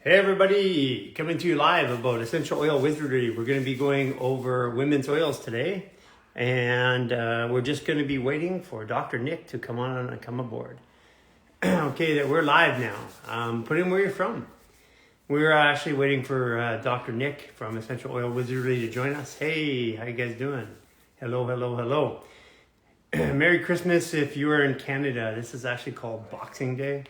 Hey everybody, coming to you live about essential oil wizardry. We're going to be going over women's oils today, and we're just going to be waiting for Dr. Nick to come on and come aboard. Okay, we're live now. Put in where you're from. We're actually waiting for Dr. Nick from Essential Oil Wizardry to join us. Hey, how you guys doing? Hello, hello, hello. Merry Christmas if you are in Canada. This is actually called Boxing Day.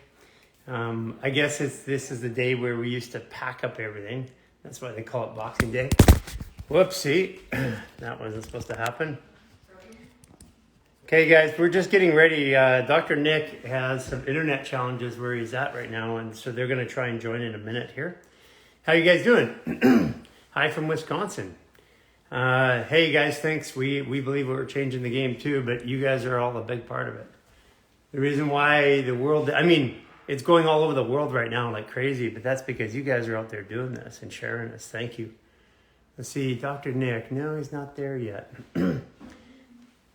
I guess this is the day where we used to pack up everything. That's why they call it Boxing Day. Whoopsie, that wasn't supposed to happen. Okay guys, we're just getting ready. Dr. Nick has some internet challenges where he's at right now, and so they're gonna try and join in a minute here. How you guys doing? Hi from Wisconsin. Hey guys, thanks. We believe we're changing the game too, but you guys are all a big part of it. The reason why the world, it's going all over the world right now like crazy, but that's because you guys are out there doing this and sharing this. Thank you. Let's see, Dr. Nick. No, he's not there yet.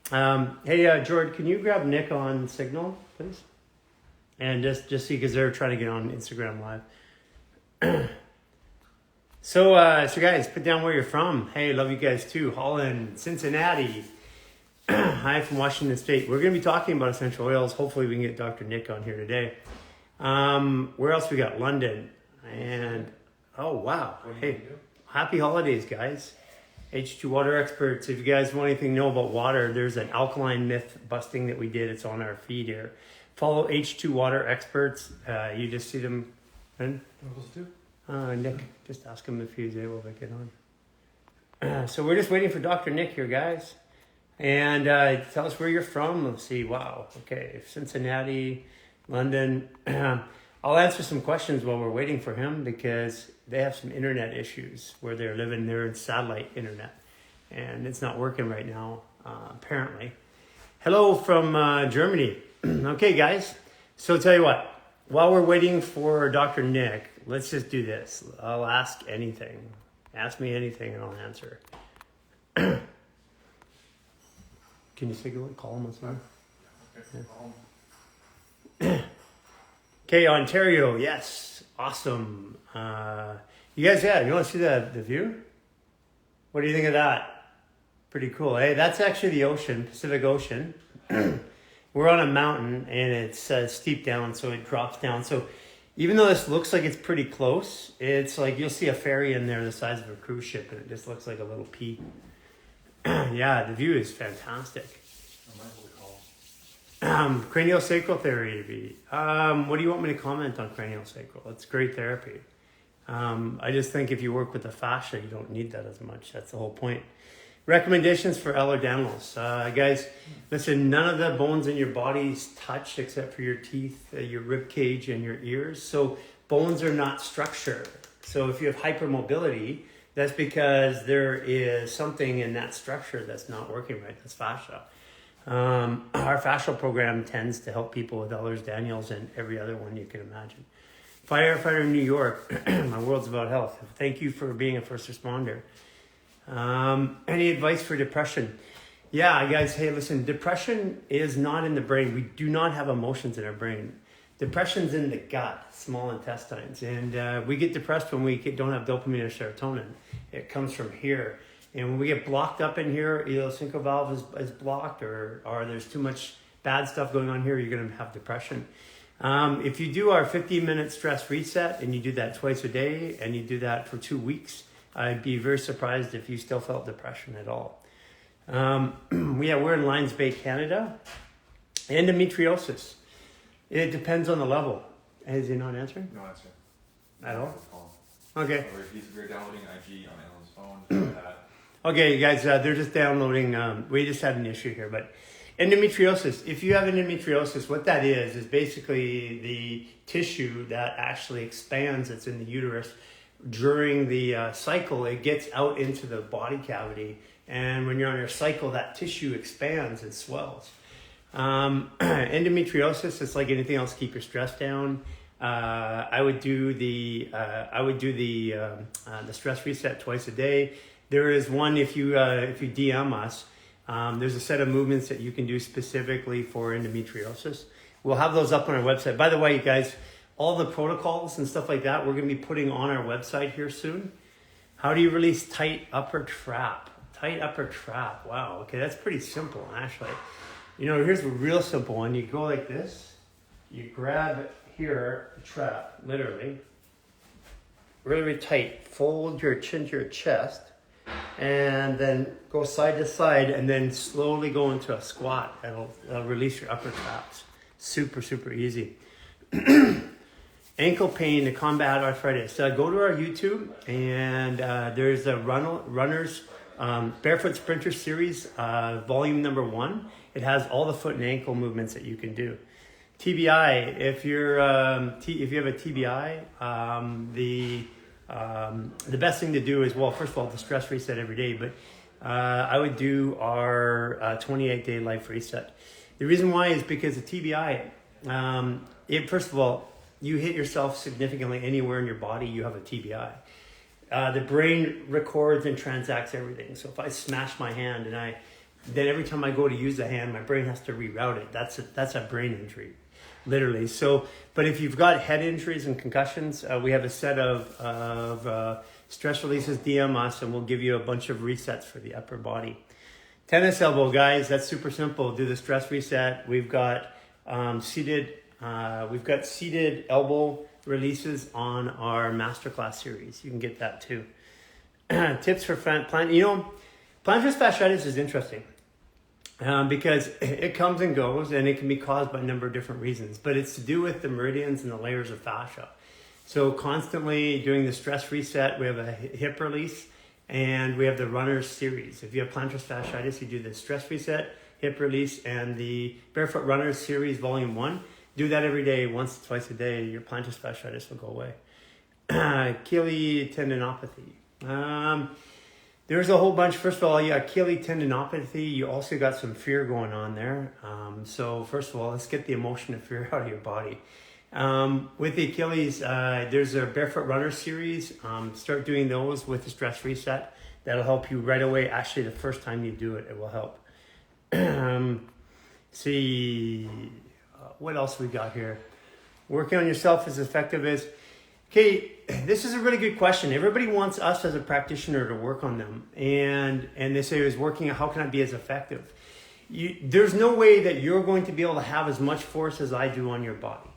Hey, George, can you grab Nick on Signal, please? And just see, because they're trying to get on Instagram Live. So guys, put down where you're from. Hey, love you guys too. Holland, Cincinnati. Hi from Washington State. We're going to be talking about essential oils. Hopefully we can get Dr. Nick on here today. Where else we got? London. And oh wow, hey, happy holidays guys. H2 water experts, if you guys want anything to know about water, there's an alkaline myth busting that we did. It's on our feed here. Follow H2 water experts. You just see them. And Nick, just ask him if he's able to get on. So we're just waiting for Dr. Nick here, guys. And tell us where you're from. Let's see. Wow. Okay, Cincinnati, London. I'll answer some questions while we're waiting for him, because they have some internet issues where they're living. They're in satellite internet, and it's not working right now, apparently. Hello from Germany. Okay, guys. So tell you what, while we're waiting for Dr. Nick, let's just do this. I'll ask anything. Ask me anything and I'll answer. Can you signal it? Call him or something? Yeah. Okay, Ontario, yes, awesome. You guys, you want to see the view? What do you think of that? Pretty cool, eh? That's actually the ocean, Pacific Ocean. We're on a mountain and it's steep down, so it drops down. So even though this looks like it's pretty close, it's like you'll see a ferry in there the size of a cruise ship, and it just looks like a little pea. Yeah, the view is fantastic. Craniosacral therapy. What do you want me to comment on craniosacral? It's great therapy. I just think if you work with the fascia, you don't need that as much. That's the whole point. Recommendations for Ehlers-Danlos. Guys, listen, none of the bones in your body touch except for your teeth, your rib cage, and your ears. So bones are not structure. So if you have hypermobility, that's because there is something in that structure that's not working right. That's fascia. Our fascial program tends to help people with Ehlers-Danlos and every other one you can imagine. Firefighter in New York, my world's about health. Thank you for being a first responder. Any advice for depression? Yeah, guys, hey, listen, depression is not in the brain. We do not have emotions in our brain. Depression's in the gut, small intestines. And we get depressed when we don't have dopamine or serotonin. It comes from here. And when we get blocked up in here, either the synchro valve is blocked or there's too much bad stuff going on here, you're going to have depression. If you do our 15-minute stress reset and you do that twice a day and you do that for 2 weeks, I'd be very surprised if you still felt depression at all. We're in Lions Bay, Canada. Endometriosis. It depends on the level. Is he not answering? No answer. At all? Okay. We're downloading IG on Alan's phone. Okay, you guys, they're just downloading. We just had an issue here, but endometriosis. If you have endometriosis, what that is basically the tissue that actually expands. It's in the uterus. During the cycle, it gets out into the body cavity, and when you're on your cycle, that tissue expands and swells. Endometriosis, it's like anything else. Keep your stress down. I would do the stress reset twice a day. There is one if you DM us. There's a set of movements that you can do specifically for endometriosis. We'll have those up on our website. By the way, you guys, all the protocols and stuff like that we're going to be putting on our website here soon. How do you release tight upper trap? Tight upper trap. Wow. Okay, that's pretty simple, actually. You know, here's a real simple one. You go like this. You grab here, the trap, literally. Really, really tight. Fold your chin to your chest. And then go side to side and then slowly go into a squat. It'll release your upper traps. Super, super easy. Ankle pain to combat arthritis. Go to our YouTube and there's a runner's Barefoot Sprinter Series, volume number 1. It has all the foot and ankle movements that you can do. TBI, if you're if you have a TBI, the best thing to do is, well, first of all, the stress reset every day, but I would do our 28-day life reset. The reason why is because the TBI, first of all, you hit yourself significantly anywhere in your body, you have a TBI. The brain records and transacts everything. So if I smash my hand then every time I go to use the hand, my brain has to reroute it. That's a brain injury, literally. So, but if you've got head injuries and concussions, we have a set of stress releases. DM us, and we'll give you a bunch of resets for the upper body. Tennis elbow, guys. That's super simple. Do the stress reset. We've got seated elbow releases on our masterclass series. You can get that too. Tips for plantar fasciitis is interesting because it comes and goes, and it can be caused by a number of different reasons, but it's to do with the meridians and the layers of fascia. So constantly doing the stress reset, we have a hip release, and we have the runner's series. If you have plantar fasciitis, you do the stress reset, hip release, and the Barefoot Runners Series Volume 1. Do that every day, once, twice a day. Your plantar fasciitis will go away. Achilles tendinopathy. There's a whole bunch. First of all, Achilles tendinopathy. You also got some fear going on there. So first of all, let's get the emotion of fear out of your body. With the Achilles, there's a Barefoot Runner Series. Start doing those with the stress reset. That'll help you right away. Actually, the first time you do it, it will help. What else we got here? Working on yourself as effective as... Okay, this is a really good question. Everybody wants us as a practitioner to work on them. And they say, how can I be as effective? There's no way that you're going to be able to have as much force as I do on your body.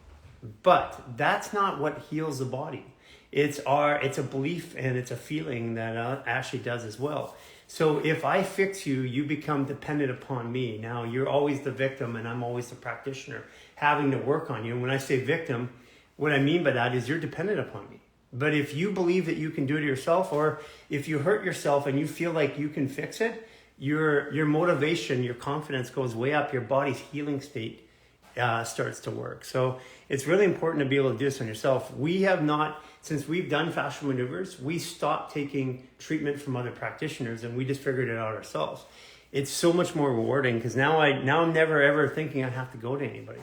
But that's not what heals the body. It's a belief and it's a feeling that actually does as well. So if I fix you, you become dependent upon me. Now you're always the victim and I'm always the practitioner having to work on you. And when I say victim, what I mean by that is you're dependent upon me. But if you believe that you can do it yourself, or if you hurt yourself and you feel like you can fix it, your motivation, your confidence goes way up. Your body's healing state starts to work. So it's really important to be able to do this on yourself. We have not, since we've done fascial maneuvers, we stopped taking treatment from other practitioners and we just figured it out ourselves. It's so much more rewarding because now I'm never ever thinking I have to go to anybody.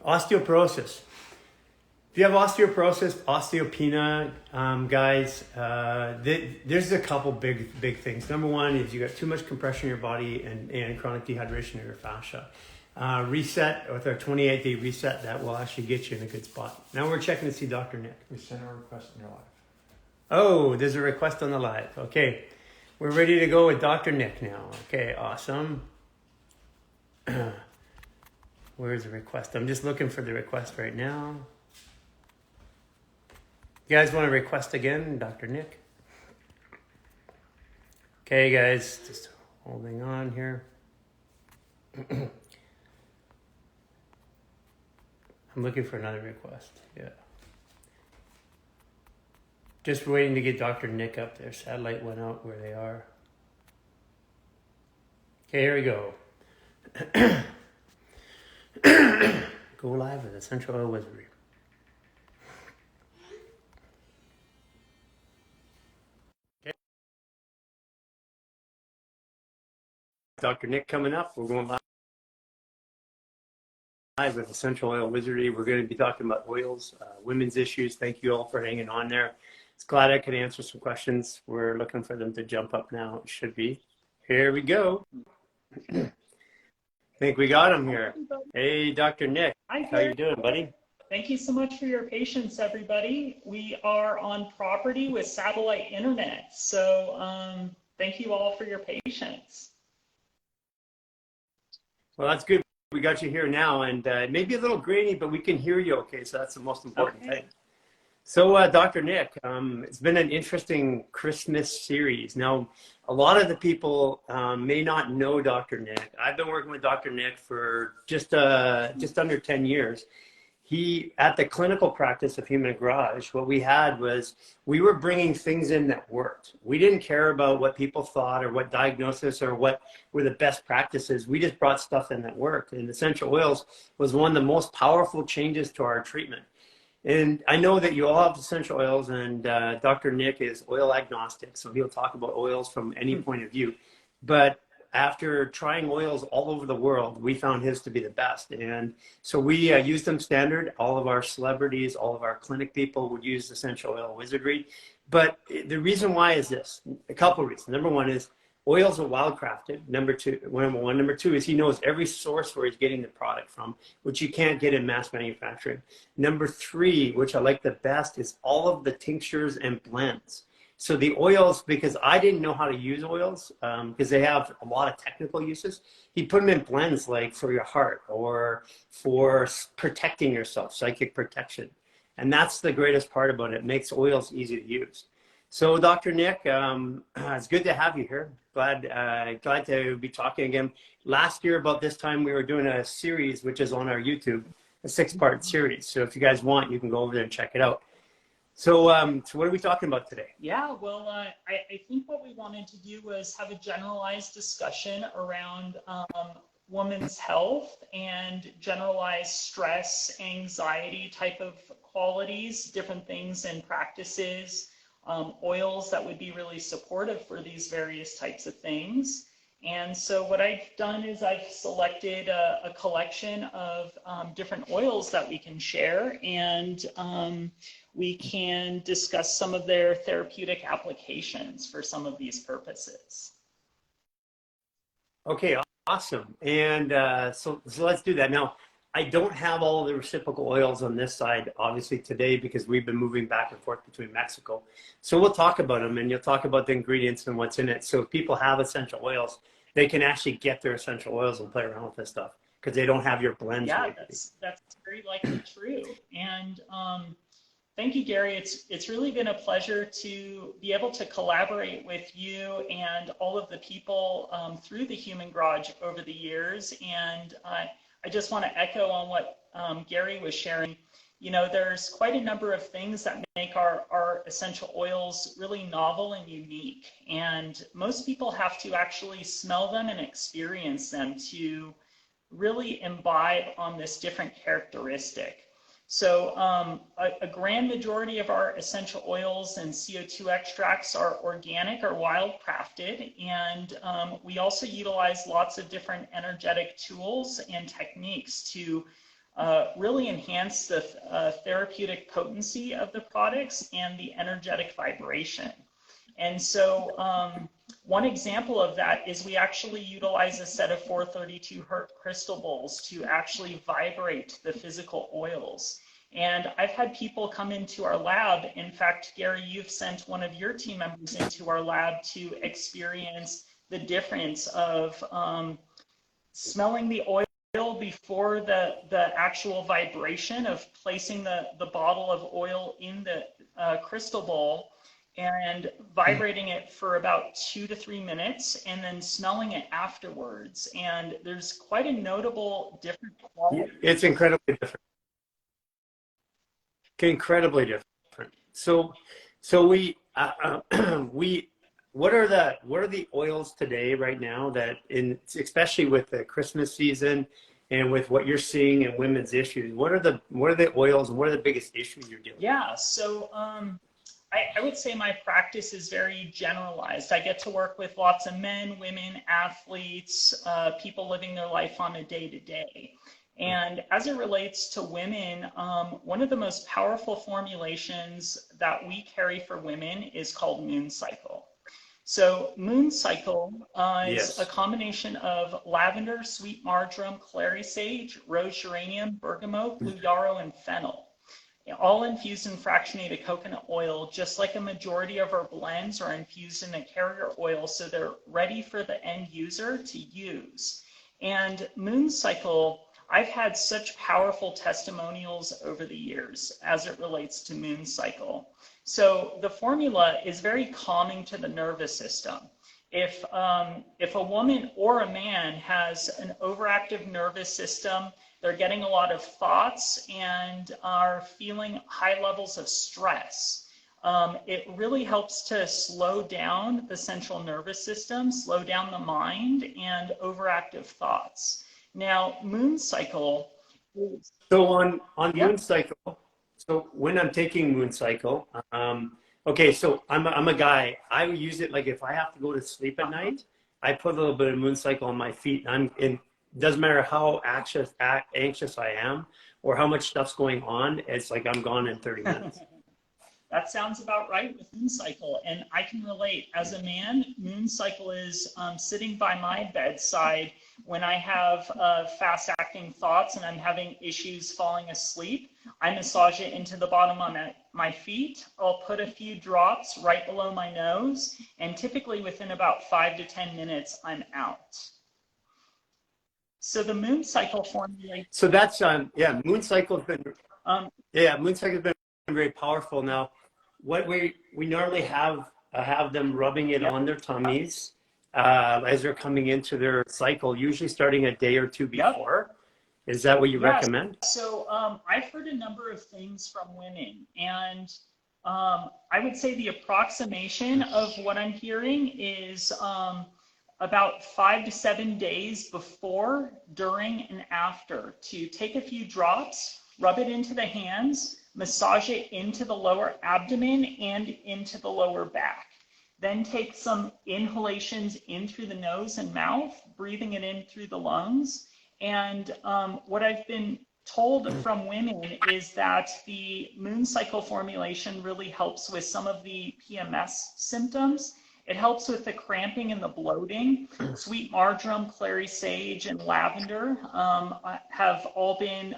Osteoporosis. If you have osteoporosis, osteopenia, guys, there's a couple big things. Number one is you got too much compression in your body and chronic dehydration in your fascia. Reset with our 28-day reset, that will actually get you in a good spot. Now we're checking to see Dr. Nick. We sent a request in your live. Oh, there's a request on the live. Okay, we're ready to go with Dr. Nick now. Okay, awesome. Where's the request? I'm just looking for the request right now. You guys want to request again, Dr. Nick? Okay, guys, just holding on here. I'm looking for another request. Yeah. Just waiting to get Dr. Nick up there. Satellite went out where they are. Okay, here we go. Go live with Essential Oil Wizardry. Okay. Dr. Nick coming up. We're going live with Essential Oil Wizardry. We're going to be talking about oils, women's issues. Thank you all for hanging on there. It's glad I could answer some questions. We're looking for them to jump up now. It should be. Here we go. think we got him Hi, here. everybody. Hey, Dr. Nick. Hi, How you Gary. doing, buddy? Thank you so much for your patience, everybody. We are on property with satellite internet, so thank you all for your patience. Well, that's good. We got you here now, and it may be a little grainy, but we can hear you okay, so that's the most important thing. So, Dr. Nick, it's been an interesting Christmas series. Now, a lot of the people may not know Dr. Nick. I've been working with Dr. Nick for just under 10 years. He, at the clinical practice of Human Garage, what we had was we were bringing things in that worked. We didn't care about what people thought or what diagnosis or what were the best practices. We just brought stuff in that worked. And essential oils was one of the most powerful changes to our treatment. And I know that you all have essential oils, and Dr. Nick is oil agnostic, so he'll talk about oils from any point of view. But after trying oils all over the world, we found his to be the best. And so we used them standard. All of our celebrities, all of our clinic people would use essential oil Wizardry. But the reason why is this, a couple of reasons. Number one is oils are wildcrafted. Number one. Number two is he knows every source where he's getting the product from, which you can't get in mass manufacturing. Number three, which I like the best, is all of the tinctures and blends. So the oils, because I didn't know how to use oils, because they have a lot of technical uses, he put them in blends like for your heart or for protecting yourself, psychic protection. And that's the greatest part about it. It makes oils easy to use. So Dr. Nick, it's good to have you here. Glad to be talking again. Last year about this time, we were doing a series, which is on our YouTube, a 6-part series. So if you guys want, you can go over there and check it out. So, so what are we talking about today? Yeah, well, I think what we wanted to do was have a generalized discussion around women's health and generalized stress, anxiety type of qualities, different things and practices, oils that would be really supportive for these various types of things. And so what I've done is I've selected a collection of different oils that we can share, and we can discuss some of their therapeutic applications for some of these purposes. Okay, awesome. And so let's do that. Now, I don't have all of the reciprocal oils on this side, obviously, today, because we've been moving back and forth between Mexico. So we'll talk about them, and you'll talk about the ingredients and what's in it. So if people have essential oils, they can actually get their essential oils and play around with this stuff because they don't have your blends. Yeah, that's very likely true. And thank you, Gary. It's really been a pleasure to be able to collaborate with you and all of the people through the Human Garage over the years. And I just want to echo on what Gary was sharing. You know, there's quite a number of things that make our essential oils really novel and unique. And most people have to actually smell them and experience them to really imbibe on this different characteristic. So a grand majority of our essential oils and CO2 extracts are organic or wildcrafted, and we also utilize lots of different energetic tools and techniques to really enhance the therapeutic potency of the products and the energetic vibration. And so one example of that is we actually utilize a set of 432 Hz crystal bowls to actually vibrate the physical oils. And I've had people come into our lab. In fact, Gary, you've sent one of your team members into our lab to experience the difference of smelling the oil before the actual vibration of placing the bottle of oil in the crystal bowl and vibrating it for about 2 to 3 minutes and then smelling it afterwards. And there's quite a notable different quality. It's incredibly different. Incredibly different. So we what are the oils today right now that especially with the Christmas season and with what you're seeing in women's issues, what are the oils and what are the biggest issues you're dealing with? Yeah, so I would say my practice is very generalized. I get to work with lots of men, women, athletes, people living their life on a day-to-day. And as it relates to women, one of the most powerful formulations that we carry for women is called Moon Cycle. So moon cycle is a Yes. combination of lavender, sweet marjoram, clary sage, rose geranium, bergamot, blue yarrow, and fennel. All infused in fractionated coconut oil, just like a majority of our blends are infused in a carrier oil, so they're ready for the end user to use. And moon cycle, I've had such powerful testimonials over the years as it relates to moon cycle. So the formula is very calming to the nervous system. If a woman or a man has an overactive nervous system, they're getting a lot of thoughts and are feeling high levels of stress. It really helps to slow down the central nervous system, slow down the mind, and overactive thoughts. Now, moon cycle. So on Yep. moon cycle, so when I'm taking moon cycle, okay, so I'm a guy. I use it like if I have to go to sleep at night, I put a little bit of moon cycle on my feet. I'm in. Doesn't matter how anxious I am or how much stuff's going on. It's like I'm gone in 30 minutes. That sounds about right with moon cycle, and I can relate. As a man, moon cycle is sitting by my bedside when I have fast-acting thoughts and I'm having issues falling asleep. I massage it into the bottom of my feet. I'll put a few drops right below my nose, and typically within about 5 to 10 minutes, I'm out. So the moon cycle formula. So that's yeah, moon cycle's been moon cycle's been very powerful. Now, what we normally have them rubbing it on their tummies as they're coming into their cycle, usually starting a day or two before. Is that what you recommend? So I've heard a number of things from women, and I would say the approximation of what I'm hearing is about 5 to 7 days before, during, and after, to take a few drops, rub it into the hands, massage it into the lower abdomen and into the lower back. Then take some inhalations in through the nose and mouth, breathing it in through the lungs. And what I've been told from women is that the moon cycle formulation really helps with some of the PMS symptoms. It helps with the cramping and the bloating. Sweet marjoram, clary sage, and lavender have all been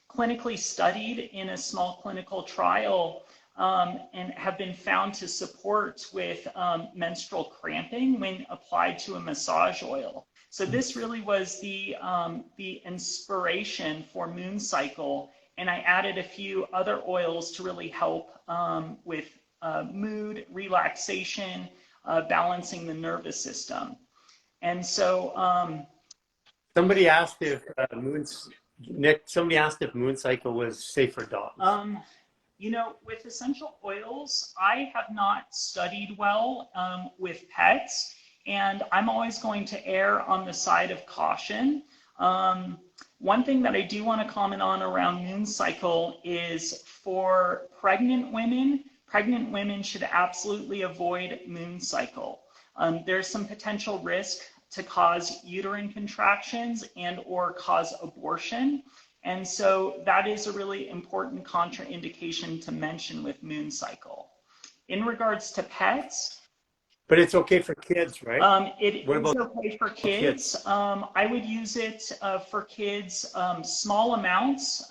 clinically studied in a small clinical trial and have been found to support with menstrual cramping when applied to a massage oil. So this really was the inspiration for moon cycle, and I added a few other oils to really help with mood, relaxation, balancing the nervous system. And so somebody asked if somebody asked if moon cycle was safe for dogs. You know, with essential oils, I have not studied well with pets, and I'm always going to err on the side of caution. One thing that I do want to comment on around moon cycle is for pregnant women should absolutely avoid moon cycle. There's some potential risk to cause uterine contractions and or cause abortion. And so that is a really important contraindication to mention with moon cycle. In regards to pets, but it's okay for kids, right? It is okay for kids. I would use it for kids, small amounts,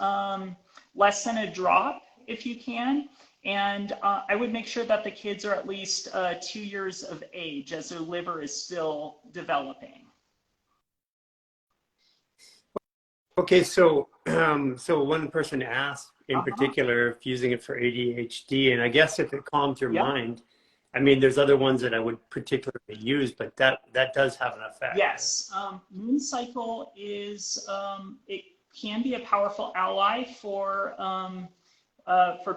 less than a drop if you can. And I would make sure that the kids are at least 2 years of age, as their liver is still developing. Okay, so so one person asked in particular if using it for ADHD, and I guess if it calms your mind, I mean, there's other ones that I would particularly use, but that does have an effect. Yes, moon cycle is it can be a powerful ally for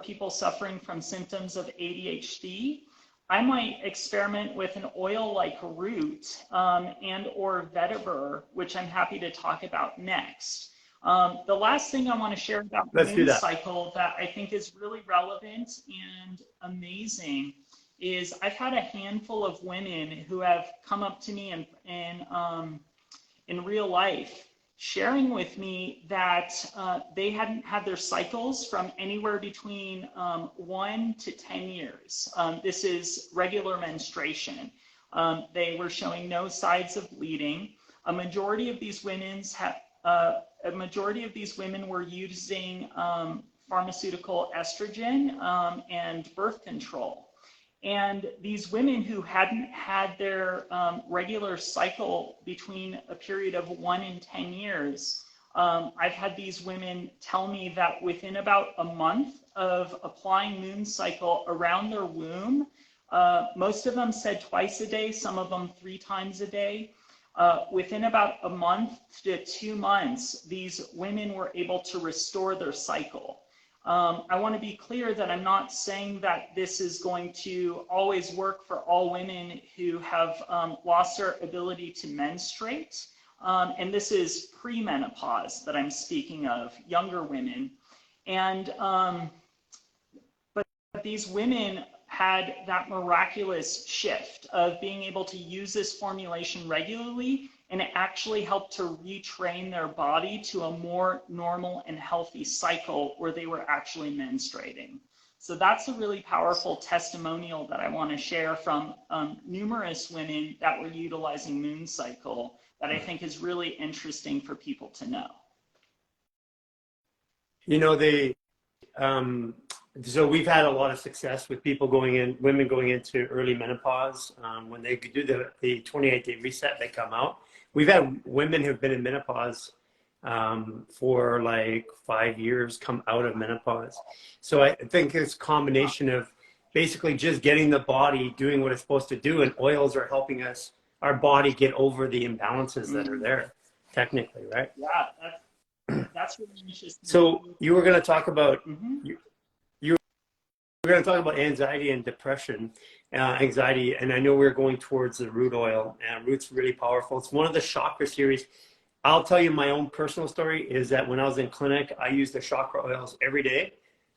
people suffering from symptoms of ADHD. I might experiment with an oil like root and or vetiver, which I'm happy to talk about next. The last thing I want to share about moon cycle that I think is really relevant and amazing is I've had a handful of women who have come up to me in real life sharing with me that they hadn't had their cycles from anywhere between 1 to 10 years. This is regular menstruation. They were showing no signs of bleeding. A majority of these women were using pharmaceutical estrogen and birth control. And these women who hadn't had their regular cycle between a period of 1 and 10 years, I've had these women tell me that within about a month of applying moon cycle around their womb, most of them said twice a day, some of them 3 times a day. Within about a month to 2 months, these women were able to restore their cycle. I want to be clear that I'm not saying that this is going to always work for all women who have lost their ability to menstruate. And this is premenopause that I'm speaking of, younger women. And, but these women had that miraculous shift of being able to use this formulation regularly, and it actually helped to retrain their body to a more normal and healthy cycle where they were actually menstruating. So that's a really powerful testimonial that I want to share from numerous women that were utilizing moon cycle that I think is really interesting for people to know. You know, so we've had a lot of success with people women going into early menopause. When they do the 28-day reset, they come out. We've had women who've been in menopause for like 5 years come out of menopause. So I think it's a combination of basically just getting the body doing what it's supposed to do, and oils are helping our body get over the imbalances that are there, technically, right? Yeah, that's really interesting. So you were going to talk about we're going to talk about anxiety and depression, anxiety, and I know we're going towards the root oil. Root's really powerful. It's one of the chakra series. I'll tell you my own personal story is that when I was in clinic, I used the chakra oils every day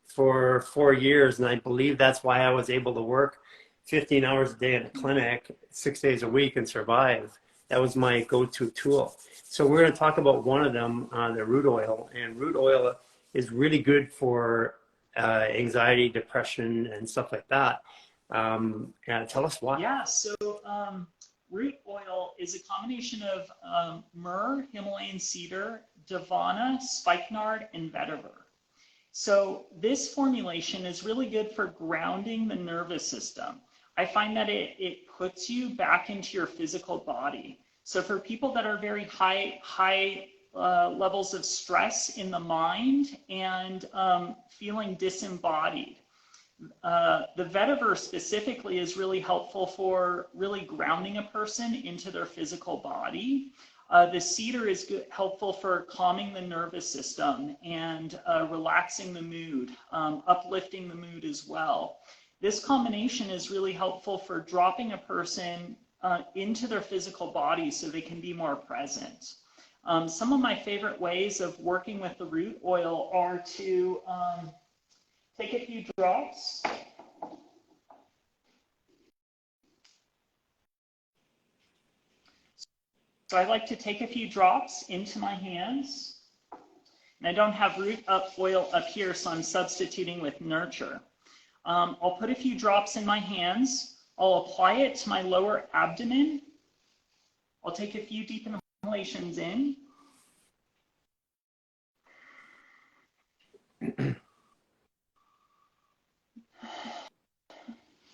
for 4 years, and I believe that's why I was able to work 15 hours a day in a clinic, 6 days a week, and survive. That was my go-to tool. So we're going to talk about one of them, the root oil, and root oil is really good for anxiety, depression, and stuff like that. Tell us why. Yeah, so root oil is a combination of myrrh, Himalayan cedar, davana, spikenard, and vetiver. So this formulation is really good for grounding the nervous system. I find that it puts you back into your physical body. So for people that are very high levels of stress in the mind and feeling disembodied. The vetiver specifically is really helpful for really grounding a person into their physical body. The cedar is helpful for calming the nervous system and relaxing the mood, uplifting the mood as well. This combination is really helpful for dropping a person into their physical body so they can be more present. Some of my favorite ways of working with the root oil are to take a few drops. So I like to take a few drops into my hands. And I don't have root oil up here, so I'm substituting with nurture. I'll put a few drops in my hands. I'll apply it to my lower abdomen. I'll take a few deep inhalations in.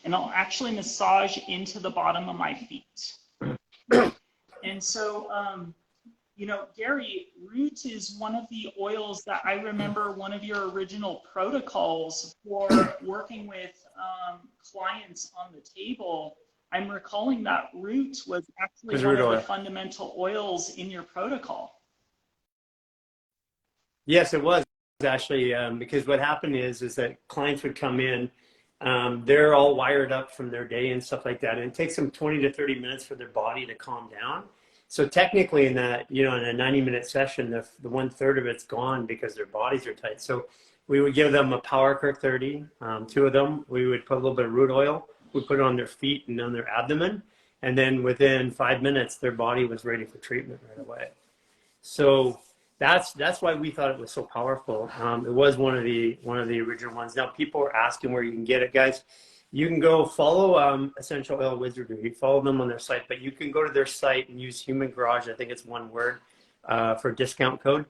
And I'll actually massage into the bottom of my feet. And so, you know, Gary, root is one of the oils that I remember one of your original protocols for working with clients on the table. I'm recalling that root was actually one of the fundamental oils in your protocol. Yes, it was actually, because what happened is that clients would come in, they're all wired up from their day and stuff like that, and it takes them 20 to 30 minutes for their body to calm down. So technically in that, you know, in a 90-minute session, the 1/3 of it's gone because their bodies are tight. So we would give them a Power Kirk 30, 2 of them. We would put a little bit of root oil. We put it on their feet and on their abdomen. And then within 5 minutes, their body was ready for treatment right away. So that's why we thought it was so powerful. It was one of the original ones. Now people are asking where you can get it, guys. You can go follow Essential Oil Wizardry. follow them on their site, but you can go to their site and use Human Garage. I think it's one word for discount code.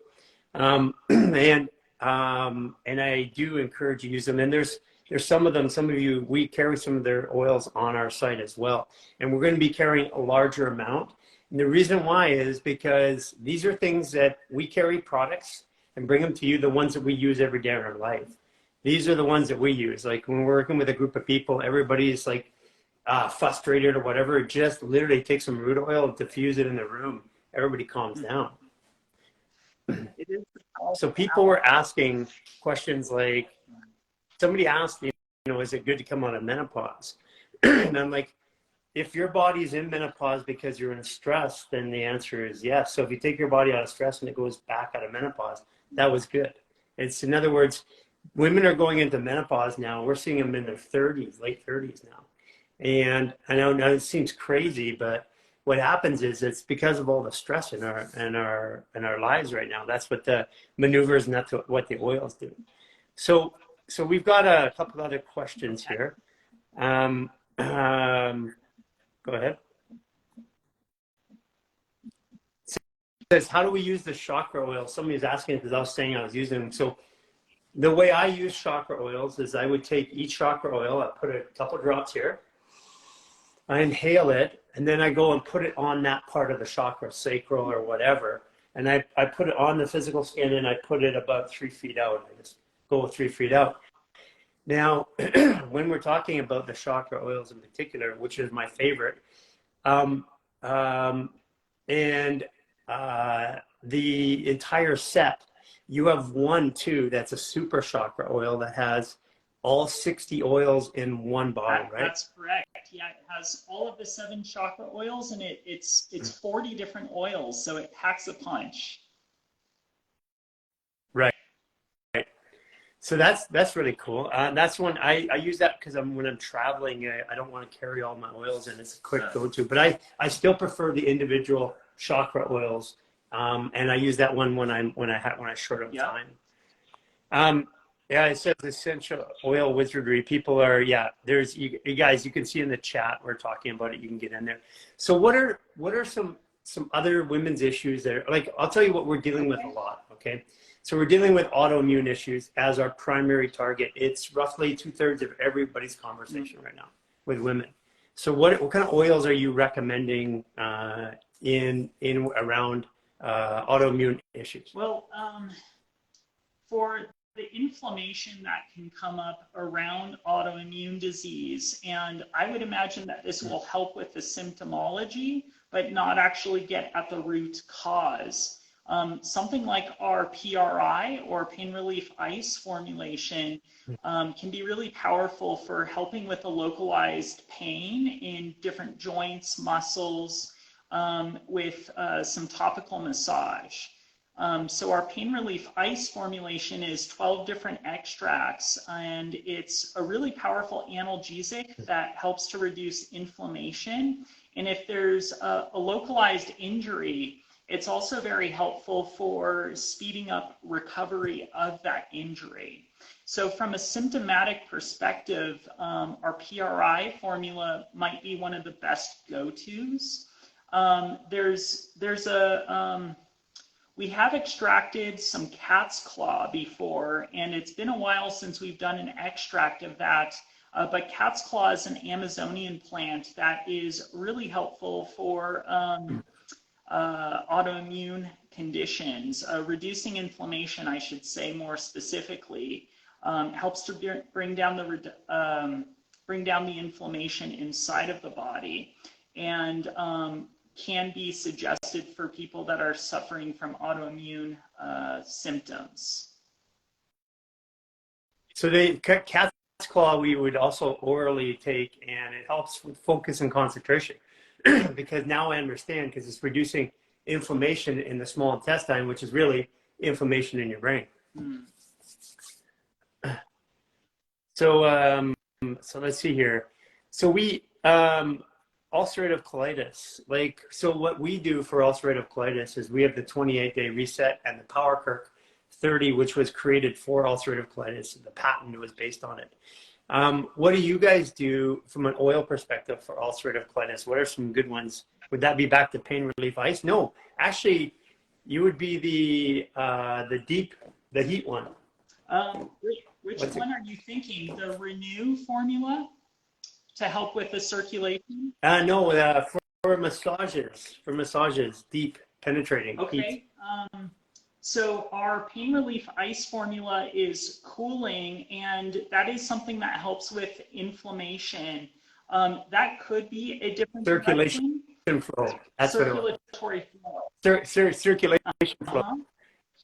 And I do encourage you to use them. And there's some of them. Some of you, we carry some of their oils on our site as well, and we're going to be carrying a larger amount. And the reason why is because these are things that we carry products and bring them to you, the ones that we use every day in our life. These are the ones that we use. Like when we're working with a group of people, everybody's like frustrated or whatever. Just literally take some root oil and diffuse it in the room. Everybody calms down. It is. So people were asking questions like, somebody asked me, is it good to come out of menopause? And I'm like, if your body's in menopause because you're in stress, then the answer is yes. So if you take your body out of stress and it goes back out of menopause, that was good. It's, in other words, women are going into menopause now. We're seeing them in their 30s, late 30s now. And I know now it seems crazy, but what happens is it's because of all the stress in our lives right now. That's what the maneuvers and that's what the oils do. So we've got a couple of other questions here. Go ahead. It says, how do we use the chakra oil? Somebody was asking because I was saying I was using them. So the way I use chakra oils is I would take each chakra oil, I put a couple drops here, I inhale it, and then I go and put it on that part of the chakra, sacral or whatever. And I put it on the physical skin and I put it about 3 feet out. I just go 3 feet out. Now, when we're talking about the chakra oils in particular, which is my favorite, the entire set, you have one too that's a super chakra oil that has all 60 oils in one bottle, right? That's correct. Yeah, it has all of the 7 chakra oils, and it's 40 different oils, so it packs a punch. Right. So that's really cool. That's one I use that because when I'm traveling, I don't want to carry all my oils, and it's a quick go-to. But I still prefer the individual chakra oils, and I use that one when I short of time. Yeah, it says Essential Oil Wizardry. People are there's you guys. You can see in the chat we're talking about it. You can get in there. So what are some other women's issues there? Like I'll tell you what we're dealing with a lot. Okay. So we're dealing with autoimmune issues as our primary target. It's roughly 2/3 of everybody's conversation right now with women. So what kind of oils are you recommending in around autoimmune issues? Well, for the inflammation that can come up around autoimmune disease, and I would imagine that this will help with the symptomology, but not actually get at the root cause. Something like our PRI or pain relief ice formulation can be really powerful for helping with the localized pain in different joints, muscles, with some topical massage. So our pain relief ice formulation is 12 different extracts, and it's a really powerful analgesic that helps to reduce inflammation. And if there's a localized injury, it's also very helpful for speeding up recovery of that injury. So from a symptomatic perspective, our PRI formula might be one of the best go-tos. We have extracted some cat's claw before, and it's been a while since we've done an extract of that. But cat's claw is an Amazonian plant that is really helpful for autoimmune conditions, reducing inflammation, I should say more specifically, helps to bring down the inflammation inside of the body, and can be suggested for people that are suffering from autoimmune symptoms. So the cat's claw we would also orally take, and it helps with focus and concentration. Because now I understand, because it's reducing inflammation in the small intestine, which is really inflammation in your brain. So let's see here. So we ulcerative colitis, like, so what we do for ulcerative colitis is we have the 28-day reset and the PowerKirk 30, which was created for ulcerative colitis. The patent was based on it. What do you guys do from an oil perspective for ulcerative colitis? What are some good ones? Would that be back to pain relief ice? No, actually, you would be the heat one. Which one are you thinking? The Renew formula to help with the circulation? No, for massages, deep penetrating heat. Okay. So our pain relief ice formula is cooling, and that is something that helps with inflammation. That could be a different Circulation flow. That's circulatory flow. Circulation flow.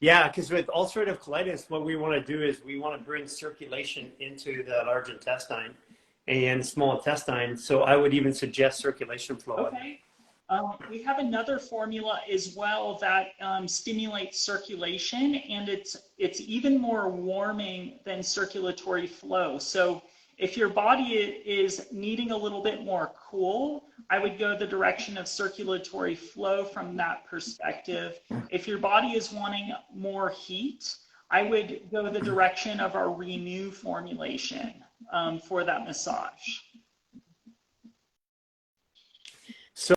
Yeah, because with ulcerative colitis, what we want to do is we want to bring circulation into the large intestine and small intestine. So I would even suggest circulation flow. Okay. We have another formula as well that stimulates circulation, and it's even more warming than circulatory flow. So if your body is needing a little bit more cool, I would go the direction of circulatory flow from that perspective. If your body is wanting more heat, I would go the direction of our Renew formulation for that massage. So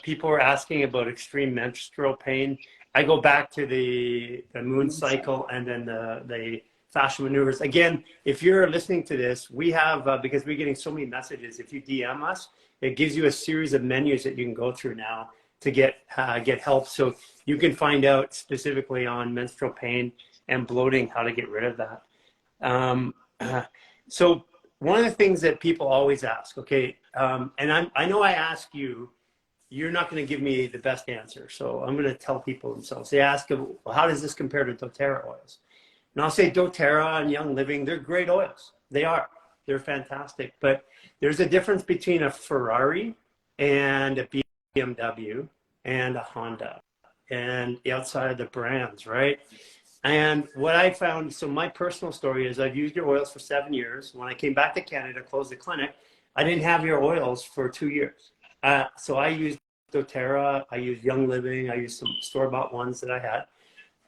people are asking about extreme menstrual pain. I go back to the moon cycle and then the fascia maneuvers. Again, if you're listening to this, we have, because we're getting so many messages, if you DM us, it gives you a series of menus that you can go through now to get help. So you can find out specifically on menstrual pain and bloating, how to get rid of that. So one of the things that people always ask, okay, and I know I ask you, you're not going to give me the best answer. So I'm going to tell people themselves. They ask, well, how does this compare to doTERRA oils? And I'll say doTERRA and Young Living, they're great oils. They are. They're fantastic. But there's a difference between a Ferrari and a BMW and a Honda and outside of the brands, right? And what I found, so my personal story is I've used your oils for 7 years. When I came back to Canada, closed the clinic, I didn't have your oils for 2 years. So I used doTERRA, I used Young Living, I used some store-bought ones that I had.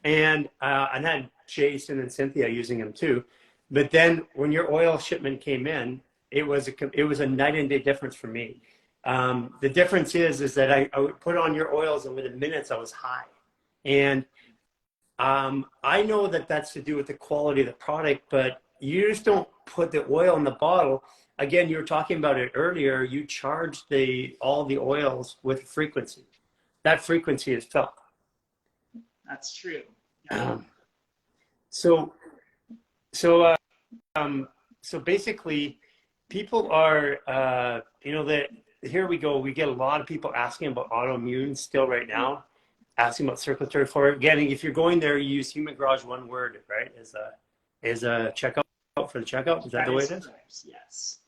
And I had Jason and Cynthia using them too. But then when your oil shipment came in, it was a night and day difference for me. The difference is that I would put on your oils and within minutes I was high. And I know that that's to do with the quality of the product, but you just don't put the oil in the bottle. Again, you were talking about it earlier. You charge all the oils with frequency. That frequency is felt. That's true. So basically, people are, that here we go. We get a lot of people asking about autoimmune still right now, asking about circulatory flora. Again, if you're going there, you use Human Garage, one word, right? As a checkout for the checkout. Is that the way it is? Correct, yes.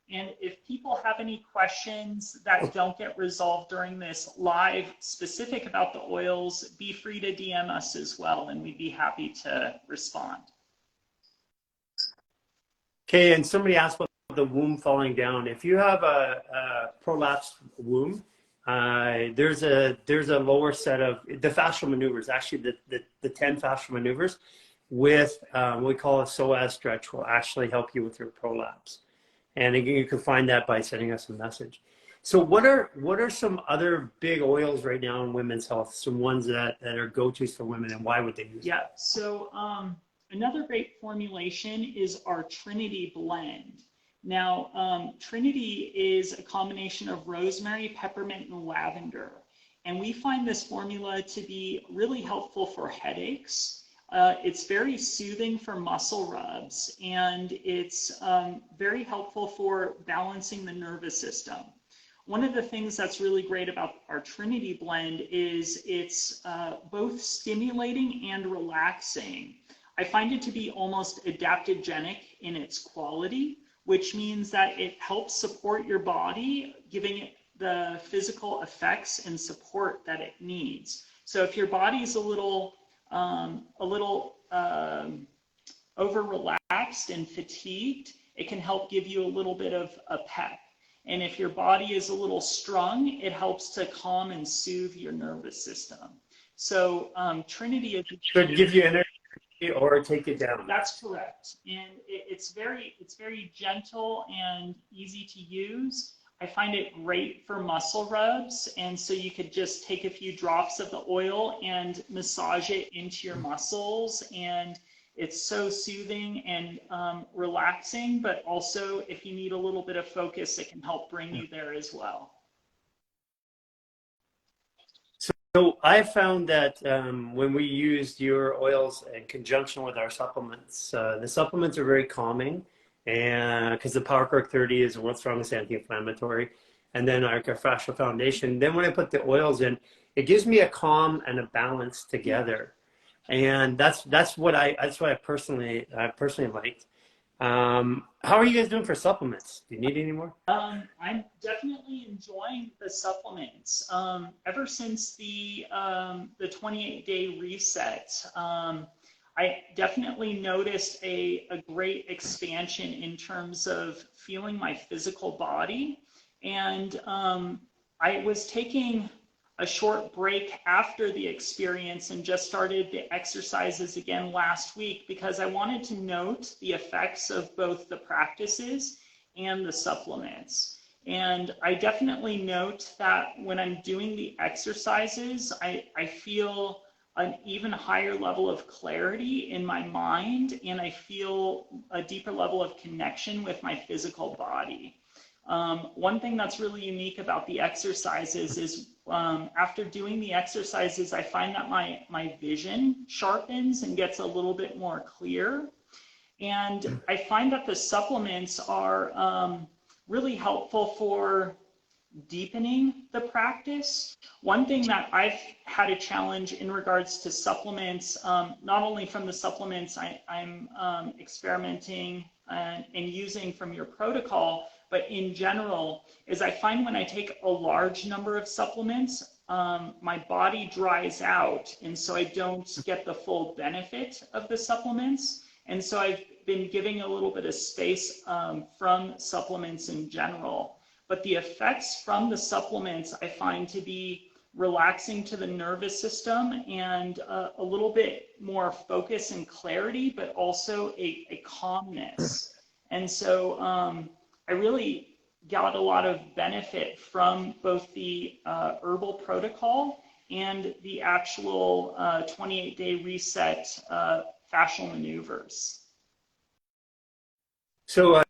And if people have any questions that don't get resolved during this live specific about the oils, be free to DM us as well, and we'd be happy to respond. Okay, and somebody asked about the womb falling down. If you have a prolapsed womb, there's a lower set of the fascial maneuvers, actually the 10 fascial maneuvers with what we call a psoas stretch will actually help you with your prolapse. And again, you can find that by sending us a message. So what are some other big oils right now in women's health? Some ones that are go-tos for women, and why would they use them? Yeah, so another great formulation is our Trinity blend. Now, Trinity is a combination of rosemary, peppermint, and lavender. And we find this formula to be really helpful for headaches. It's very soothing for muscle rubs, and it's very helpful for balancing the nervous system. One of the things that's really great about our Trinity blend is it's both stimulating and relaxing. I find it to be almost adaptogenic in its quality, which means that it helps support your body, giving it the physical effects and support that it needs. So if your body's a little over relaxed and fatigued, it can help give you a little bit of a pep. And if your body is a little strung, it helps to calm and soothe your nervous system. So Trinity is So it gives you energy or take it down. That's correct. And it's very gentle and easy to use. I find it great for muscle rubs. And so you could just take a few drops of the oil and massage it into your muscles. And it's so soothing and relaxing, but also if you need a little bit of focus, it can help bring you there as well. So I found that when we used your oils in conjunction with our supplements, the supplements are very calming, and because the Power Cork 30 is the world's strongest anti-inflammatory, and then our Fascia Foundation. Then when I put the oils in, it gives me a calm and a balance together, and that's what I personally liked. How are you guys doing for supplements? Do you need any more? I'm definitely enjoying the supplements. Ever since the 28-day reset, I definitely noticed a great expansion in terms of feeling my physical body. And I was taking a short break after the experience and just started the exercises again last week because I wanted to note the effects of both the practices and the supplements. And I definitely note that when I'm doing the exercises, I feel an even higher level of clarity in my mind, and I feel a deeper level of connection with my physical body. One thing that's really unique about the exercises is after doing the exercises, I find that my vision sharpens and gets a little bit more clear. And I find that the supplements are really helpful for deepening the practice. One thing that I've had a challenge in regards to supplements, not only from the supplements I'm experimenting and using from your protocol, but in general, is I find when I take a large number of supplements, my body dries out, and so I don't get the full benefit of the supplements. And so I've been giving a little bit of space from supplements in general. But the effects from the supplements I find to be relaxing to the nervous system and a little bit more focus and clarity, but also a calmness. And so I really got a lot of benefit from both the herbal protocol and the actual 28-day reset fascial maneuvers. So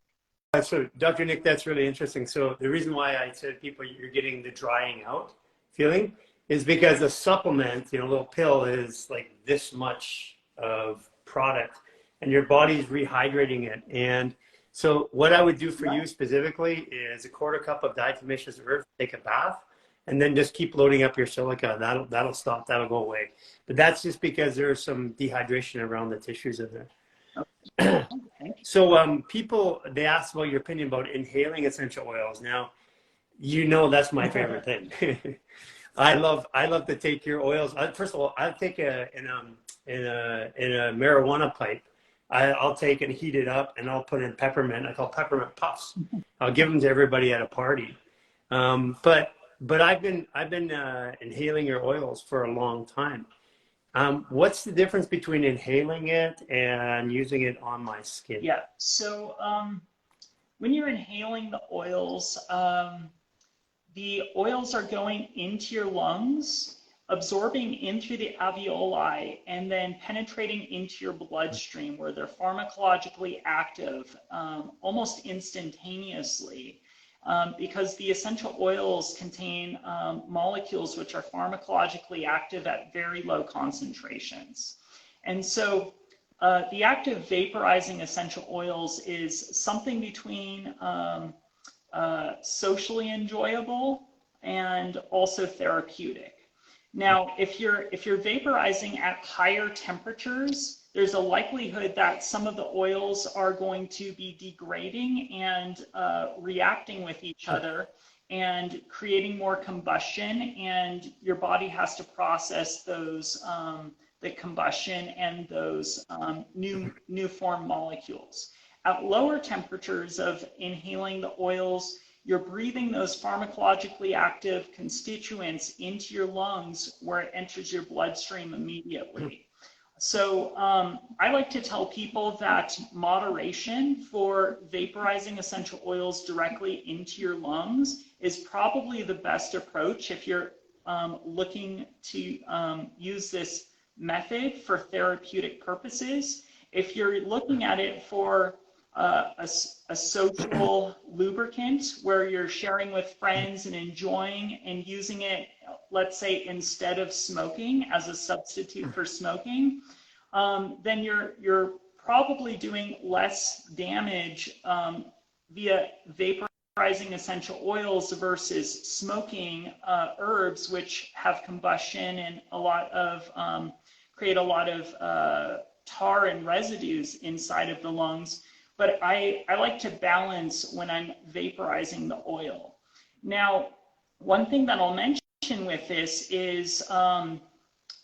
Dr. Nick, that's really interesting. So the reason why I said people you're getting the drying out feeling is because a supplement, a little pill is like this much of product and your body's rehydrating it. And so what I would do for you specifically is a quarter cup of diatomaceous earth, take a bath, and then just keep loading up your silica. That'll stop, that'll go away. But that's just because there's some dehydration around the tissues in there. So people, they ask about your opinion about inhaling essential oils. Now, that's my favorite thing. I love to take your oils. First of all, I'll take in a marijuana pipe. I'll take and heat it up, and I'll put in peppermint. I call peppermint puffs. I'll give them to everybody at a party. But I've been inhaling your oils for a long time. What's the difference between inhaling it and using it on my skin? Yeah. So when you're inhaling the oils are going into your lungs, absorbing in through the alveoli, and then penetrating into your bloodstream where they're pharmacologically active almost instantaneously. Because the essential oils contain molecules which are pharmacologically active at very low concentrations. And so the act of vaporizing essential oils is something between socially enjoyable and also therapeutic. Now, if you're vaporizing at higher temperatures, there's a likelihood that some of the oils are going to be degrading and reacting with each other and creating more combustion, and your body has to process those the combustion and those new form molecules. At lower temperatures of inhaling the oils, you're breathing those pharmacologically active constituents into your lungs where it enters your bloodstream immediately. So I like to tell people that moderation for vaporizing essential oils directly into your lungs is probably the best approach if you're looking to use this method for therapeutic purposes. If you're looking at it for a social lubricant where you're sharing with friends and enjoying and using it, let's say, instead of smoking as a substitute for smoking, then you're probably doing less damage via vaporizing essential oils versus smoking herbs, which have combustion and a lot of create a lot of tar and residues inside of the lungs. But I like to balance when I'm vaporizing the oil. Now, one thing that I'll mention with this is,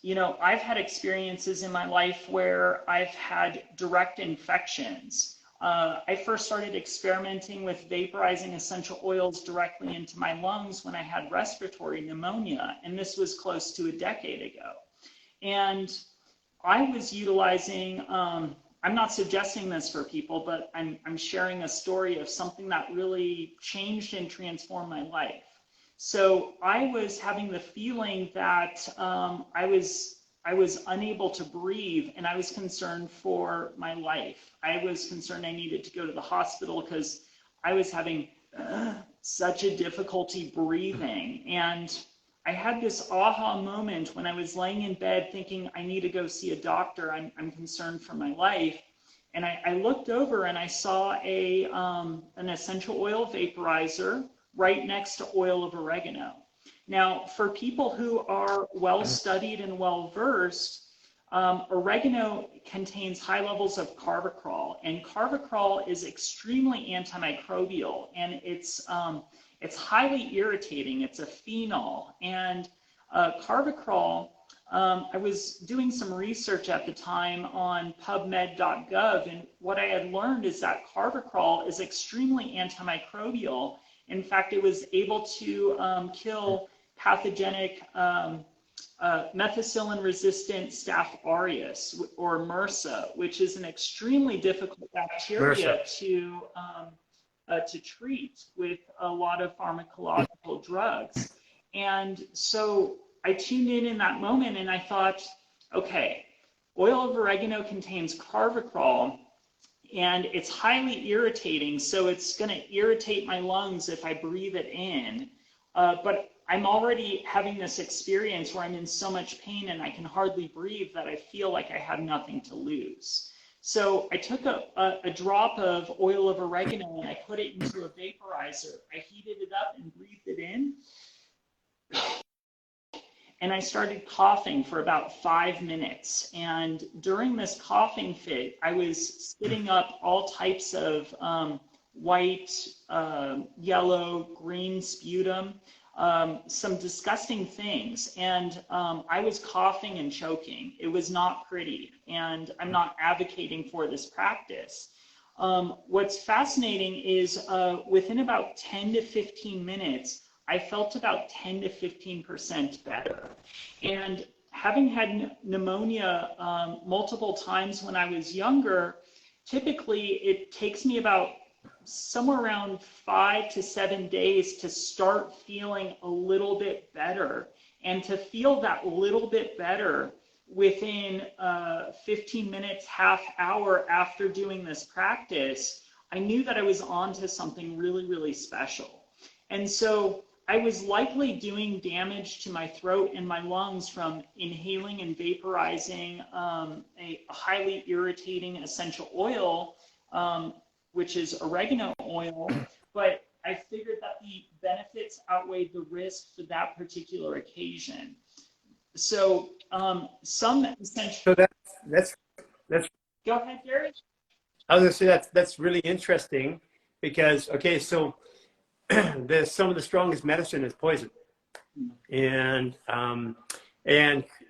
you know, I've had experiences in my life where I've had direct infections. I first started experimenting with vaporizing essential oils directly into my lungs when I had respiratory pneumonia, and this was close to a decade ago. And I was utilizing, I'm not suggesting this for people, but I'm sharing a story of something that really changed and transformed my life. So I was having the feeling that I was unable to breathe, and I was concerned for my life. I was concerned I needed to go to the hospital because I was having such a difficulty breathing. And I had this aha moment when I was laying in bed thinking, I need to go see a doctor. I'm concerned for my life. And I looked over and I saw an essential oil vaporizer right next to oil of oregano. Now, for people who are well-studied and well-versed, oregano contains high levels of carvacrol, and carvacrol is extremely antimicrobial, and it's highly irritating. It's a phenol, and carvacrol, I was doing some research at the time on PubMed.gov, and what I had learned is that carvacrol is extremely antimicrobial. In fact, it was able to kill pathogenic methicillin-resistant Staph aureus, or MRSA, which is an extremely difficult bacteria to treat with a lot of pharmacological drugs. And so I tuned in that moment and I thought, okay, oil of oregano contains carvacrol, and it's highly irritating, so it's going to irritate my lungs if I breathe it in. But I'm already having this experience where I'm in so much pain and I can hardly breathe that I feel like I have nothing to lose. So I took a drop of oil of oregano and I put it into a vaporizer. I heated it up and breathed it in. And I started coughing for about 5 minutes. And during this coughing fit, I was spitting up all types of white, yellow, green sputum, some disgusting things. And I was coughing and choking. It was not pretty. And I'm not advocating for this practice. What's fascinating is within about 10 to 15 minutes, I felt about 10 to 15% better. And having had pneumonia multiple times when I was younger, typically it takes me about somewhere around 5 to 7 days to start feeling a little bit better. And to feel that little bit better within 15 minutes, half hour after doing this practice, I knew that I was onto something really, really special. And so I was likely doing damage to my throat and my lungs from inhaling and vaporizing a highly irritating essential oil, which is oregano oil, but I figured that the benefits outweighed the risk for that particular occasion. So some essential... So that's Go ahead, Gary. I was gonna say that's really interesting because, okay, so some of the strongest medicine is poison, and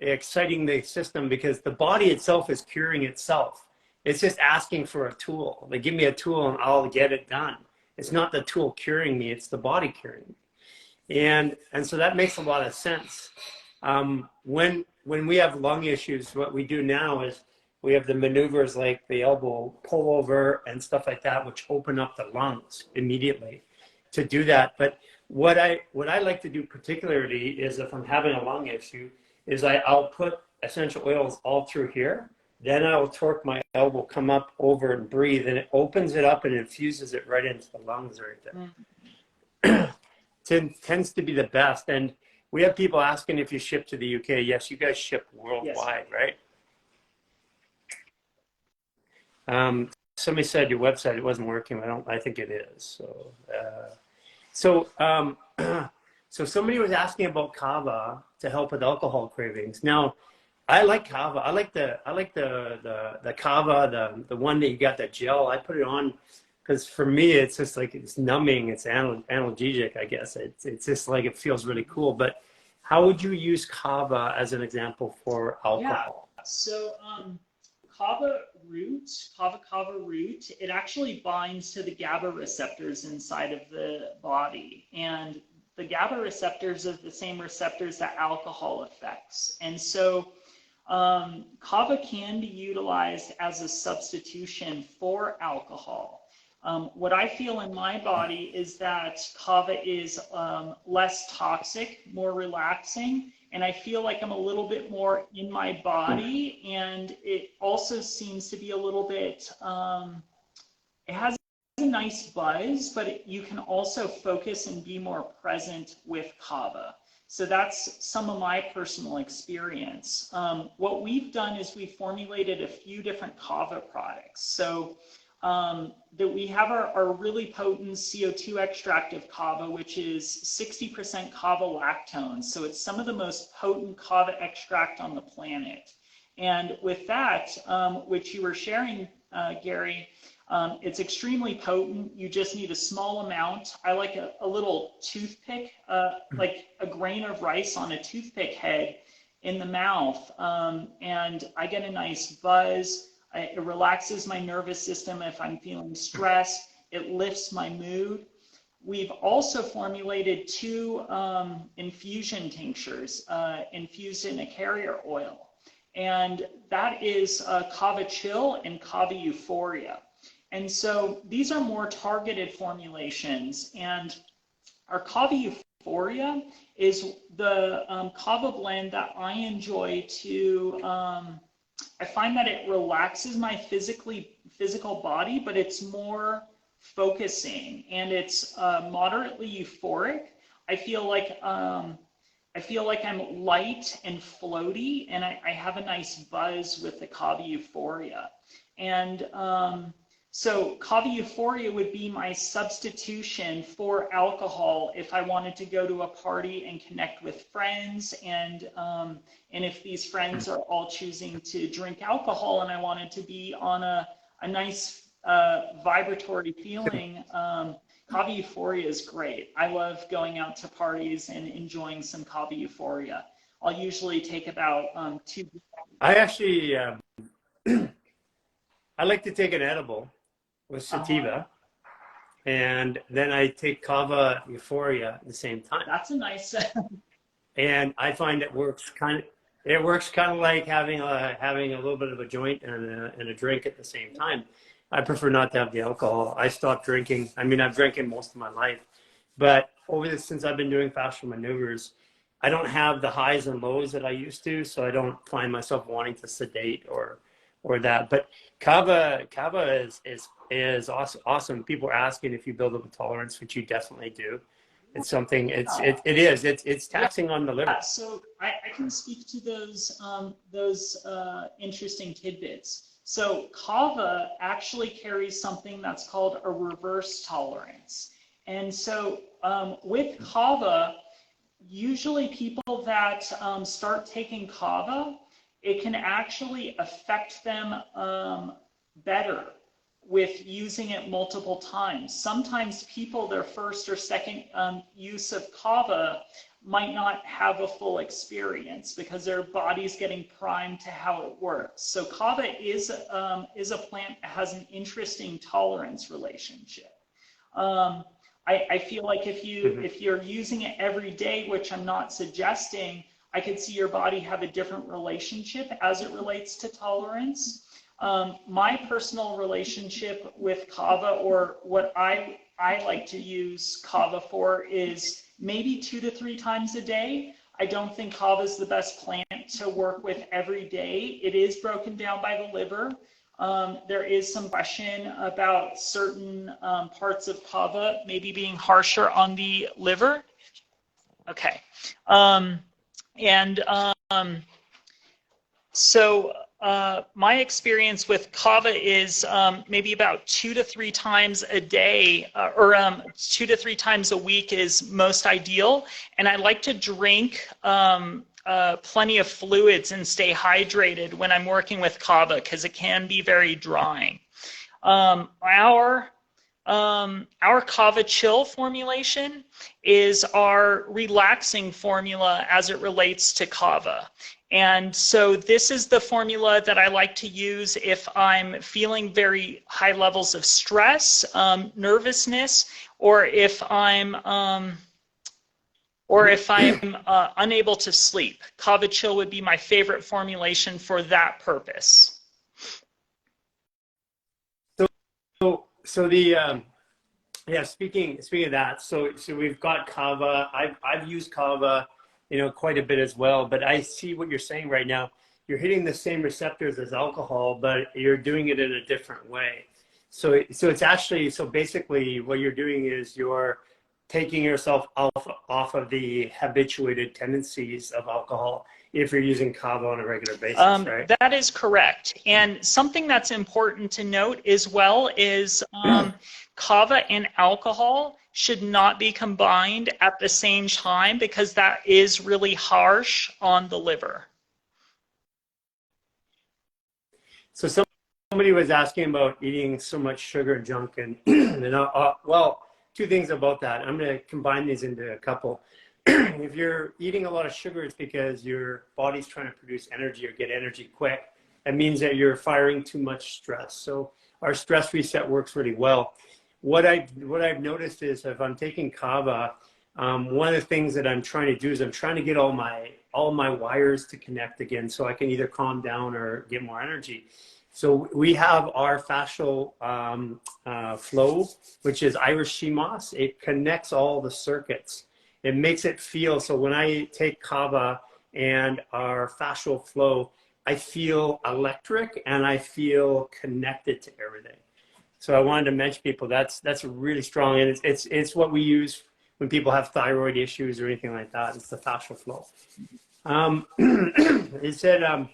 exciting the system because the body itself is curing itself. It's just asking for a tool. They give me a tool and I'll get it done. It's not the tool curing me, it's the body curing me. And so that makes a lot of sense. When we have lung issues, what we do now is we have the maneuvers like the elbow pullover and stuff like that, which open up the lungs immediately to do that. But what I like to do particularly is if I'm having a lung issue, is I'll put essential oils all through here. Then I'll torque my elbow, come up over and breathe, and it opens it up and infuses it right into the lungs right there. Tends to be the best. And we have people asking if you ship to the UK. Yes, you guys ship worldwide, yes. Right? Somebody said your website, it wasn't working. I think it is. So somebody was asking about kava to help with alcohol cravings. Now, I like kava. I like the kava, the one that you got the gel. I put it on because for me, it's just like it's numbing. It's analgesic, I guess. It's just like it feels really cool. But how would you use kava as an example for alcohol? Yeah. So kava root, it actually binds to the GABA receptors inside of the body, and the GABA receptors are the same receptors that alcohol affects, and so. Kava can be utilized as a substitution for alcohol. What I feel in my body is that kava is less toxic, more relaxing, and I feel like I'm a little bit more in my body, and it also seems to be a little bit, it has a nice buzz, but you can also focus and be more present with kava. So that's some of my personal experience. What we've done is we formulated a few different kava products. So that we have our really potent CO2 extract of kava, which is 60% kava lactone. So it's some of the most potent kava extract on the planet. And with that, which you were sharing, Gary, it's extremely potent. You just need a small amount. I like a little toothpick, like a grain of rice on a toothpick head in the mouth. And I get a nice buzz. It relaxes my nervous system if I'm feeling stressed. It lifts my mood. We've also formulated 2 infusion tinctures infused in a carrier oil. And that is Kava Chill and Kava Euphoria. And so these are more targeted formulations, and our Kava Euphoria is the kava blend that I enjoy to, I find that it relaxes my physical body, but it's more focusing, and it's moderately euphoric. I feel like I'm light and floaty, and I have a nice buzz with the Kava Euphoria. And so Kava Euphoria would be my substitution for alcohol if I wanted to go to a party and connect with friends, and if these friends are all choosing to drink alcohol and I wanted to be on a nice vibratory feeling, Kava Euphoria is great. I love going out to parties and enjoying some Kava Euphoria. I'll usually take about 2. I actually, I like to take an edible with sativa, and then I take Kava Euphoria at the same time. That's a nice. And I find it works kind of like having a little bit of a joint and a drink at the same time. I prefer not to have the alcohol. I stopped drinking. I mean, I've drinking most of my life, but since I've been doing fascial maneuvers, I don't have the highs and lows that I used to, so I don't find myself wanting to sedate or that. But kava is awesome. People are asking if you build up a tolerance, which you definitely do. It's something. It's taxing on the liver. Yeah, so I can speak to those interesting tidbits. So kava actually carries something that's called a reverse tolerance, and so with kava, usually people that start taking kava, it can actually affect them better with using it multiple times. Sometimes people, their first or second use of kava might not have a full experience because their body's getting primed to how it works. So kava is a plant that has an interesting tolerance relationship. I feel like if you're using it every day, which I'm not suggesting, I could see your body have a different relationship as it relates to tolerance. My personal relationship with kava, or what I like to use kava for, is maybe 2 to 3 times a day. I don't think kava is the best plant to work with every day. It is broken down by the liver. There is some question about certain parts of kava maybe being harsher on the liver. Okay. So my experience with kava is maybe about 2 to 3 times a day, or 2 to 3 times a week is most ideal. And I like to drink plenty of fluids and stay hydrated when I'm working with kava, because it can be very drying. Our kava chill formulation is our relaxing formula as it relates to kava. And so this is the formula that I like to use if I'm feeling very high levels of stress, nervousness, or if I'm unable to sleep. Kava chill would be my favorite formulation for that purpose. So the yeah, speaking of that, so we've got kava. I've used kava, quite a bit as well. But I see what you're saying right now. You're hitting the same receptors as alcohol, but you're doing it in a different way. So it's actually, so basically what you're doing is you're taking yourself off of the habituated tendencies of alcohol if you're using kava on a regular basis, right? That is correct. And something that's important to note as well is kava and alcohol should not be combined at the same time, because that is really harsh on the liver. So somebody was asking about eating so much sugar junk, and well, 2 things about that. I'm going to combine these into a couple. If you're eating a lot of sugar, it's because your body's trying to produce energy or get energy quick. That means that you're firing too much stress. So our stress reset works really well. What I've noticed is if I'm taking kava, one of the things that I'm trying to do is I'm trying to get all my wires to connect again, so I can either calm down or get more energy. So we have our fascial flow, which is Irish sea moss. It connects all the circuits. It makes it feel, so when I take kava and our fascial flow, I feel electric and I feel connected to everything. So I wanted to mention people, that's really strong, and it's what we use when people have thyroid issues or anything like that. It's the fascial flow. It said,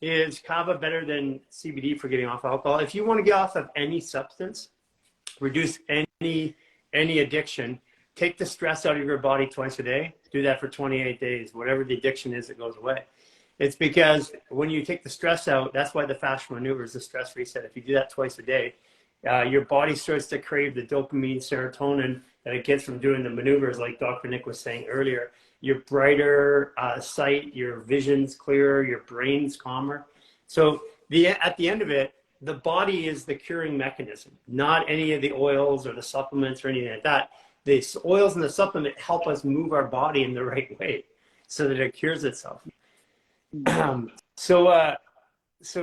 is kava better than CBD for getting off alcohol? If you want to get off of any substance, reduce any addiction, take the stress out of your body twice a day. Do that for 28 days. Whatever the addiction is, it goes away. It's because when you take the stress out, that's why the fascia maneuver is the stress reset. If you do that twice a day, your body starts to crave the dopamine, serotonin that it gets from doing the maneuvers, like Dr. Nick was saying earlier. You're brighter sight, your vision's clearer, your brain's calmer. So at the end of it, the body is the curing mechanism, not any of the oils or the supplements or anything like that. The oils and the supplement help us move our body in the right way so that it cures itself. So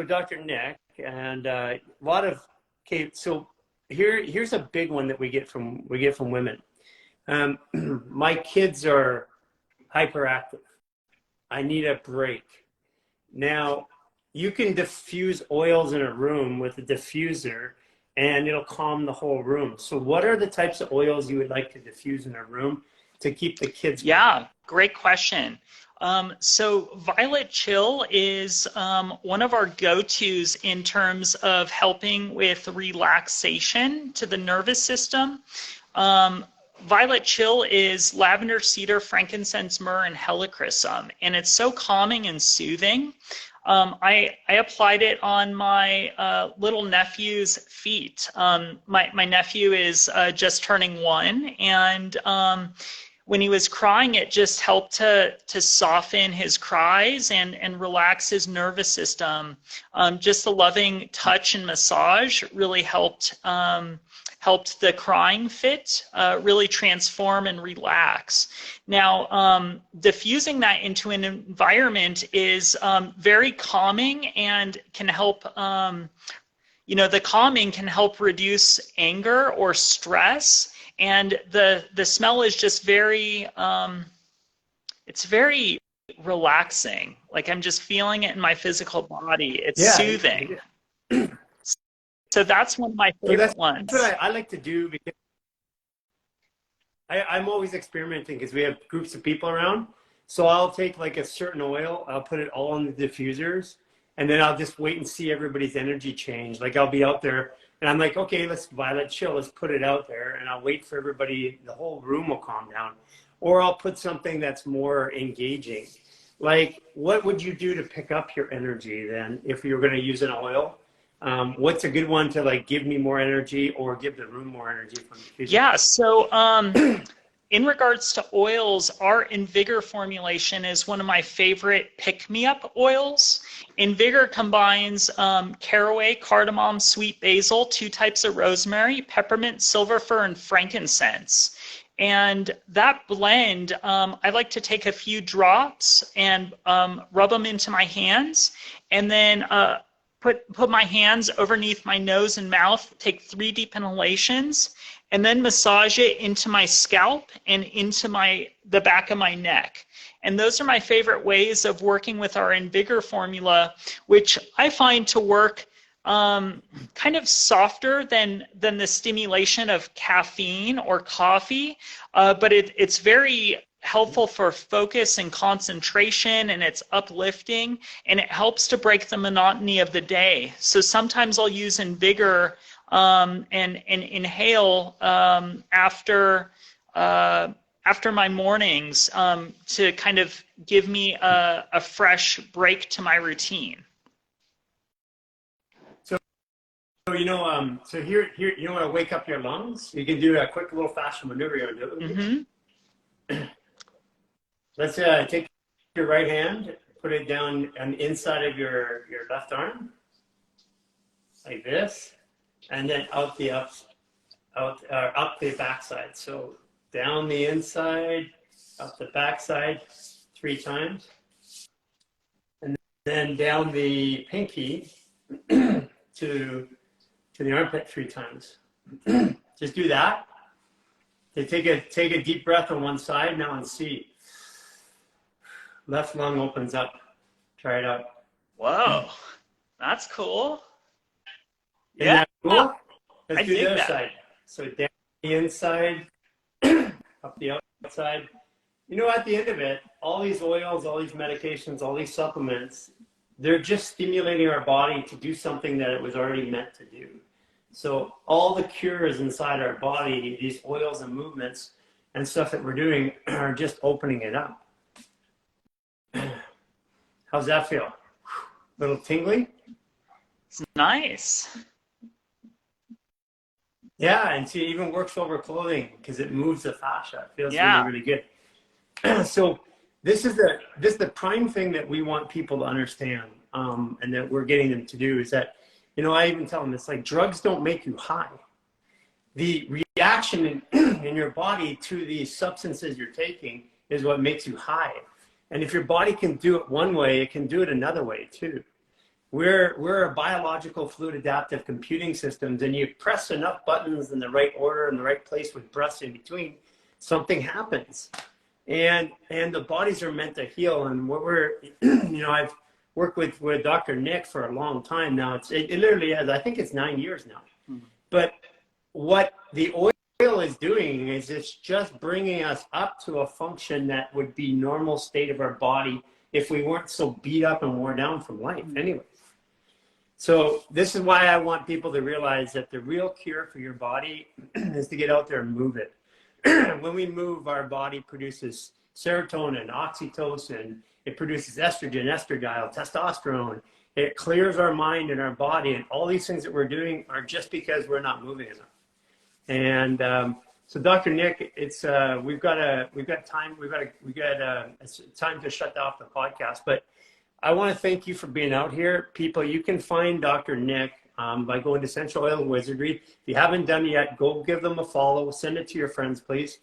Dr. Nick, and a lot of, okay, so here's a big one that we get from women. My kids are hyperactive. I need a break. Now, you can diffuse oils in a room with a diffuser and it'll calm the whole room. So what are the types of oils you would like to diffuse in a room to keep the kids calm? Yeah, great question. So Violet Chill is one of our go-tos in terms of helping with relaxation to the nervous system. Violet Chill is lavender, cedar, frankincense, myrrh, and helichrysum, and it's so calming and soothing. I applied it on my little nephew's feet. My nephew is just turning 1, and when he was crying, it just helped to soften his cries and relax his nervous system. Just the loving touch and massage really helped the crying fit really transform and relax. Now, diffusing that into an environment is very calming and can help, the calming can help reduce anger or stress. And the smell is just very, it's very relaxing. Like I'm just feeling it in my physical body. It's soothing. So that's one of my favorite ones. That's what I like to do, because I'm always experimenting because we have groups of people around. So I'll take like a certain oil, I'll put it all in the diffusers, and then I'll just wait and see everybody's energy change. Like I'll be out there and I'm like, okay, let's Violet chill, let's put it out there, and I'll wait for everybody, the whole room will calm down. Or I'll put something that's more engaging. Like, what would you do to pick up your energy then if you were going to use an oil? What's a good one to like give me more energy or give the room more energy from the diffuser? Yeah, so in regards to oils, our Invigor formulation is one of my favorite pick-me-up oils. Invigor combines caraway, cardamom, sweet basil, 2 types of rosemary, peppermint, silver fir, and frankincense. And that blend, I like to take a few drops and rub them into my hands, and then put my hands underneath my nose and mouth, take 3 deep inhalations, and then massage it into my scalp and into the back of my neck. And those are my favorite ways of working with our Invigor formula, which I find to work kind of softer than the stimulation of caffeine or coffee, but it's very helpful for focus and concentration, and it's uplifting, and it helps to break the monotony of the day. So sometimes I'll use Invigor and inhale after my mornings to kind of give me a fresh break to my routine. So here, you want to wake up your lungs? You can do a quick little fascia maneuver. Mm-hmm. Let's take your right hand, put it down on the inside of your left arm, like this, and then up the backside. So down the inside, up the backside 3 times, and then down the pinky to the armpit 3 times. Just do that. Take a deep breath on one side now and see. Left lung opens up. Try it out. Whoa, that's cool. Isn't that cool? Let's I do the other that. side. So down the inside, up the outside. At the end of it, all these oils, all these medications, all these supplements, they're just stimulating our body to do something that it was already meant to do. So all the cures inside our body, these oils and movements and stuff that we're doing are just opening it up. How's that feel? Little tingly? It's nice. Yeah, and see, it even works over clothing because it moves the fascia. It feels really, really good. So this is the prime thing that we want people to understand, and that we're getting them to do is that, I even tell them, it's like drugs don't make you high. The reaction in your body to the substances you're taking is what makes you high. And if your body can do it one way, it can do it another way too. We're a biological fluid adaptive computing systems, and you press enough buttons in the right order in the right place with breaths in between, something happens. And the bodies are meant to heal. And what I've worked with Dr. Nick for a long time now. It literally is, I think it's 9 years now. Mm-hmm. But what the oil is doing is it's just bringing us up to a function that would be normal state of our body if we weren't so beat up and worn down from life anyway. So this is why I want people to realize that the real cure for your body is to get out there and move it. When we move, our body produces serotonin, oxytocin, it produces estrogen, estradiol, testosterone. It clears our mind and our body, and all these things that we're doing are just because we're not moving enough. And So Dr. Nick, it's we've got time it's time to shut off the podcast, but I want to thank you for being out here. People, you can find Dr. Nick by going to Essential Oil Wizardry. If you haven't done it yet, go give them a follow. Send it to your friends, please.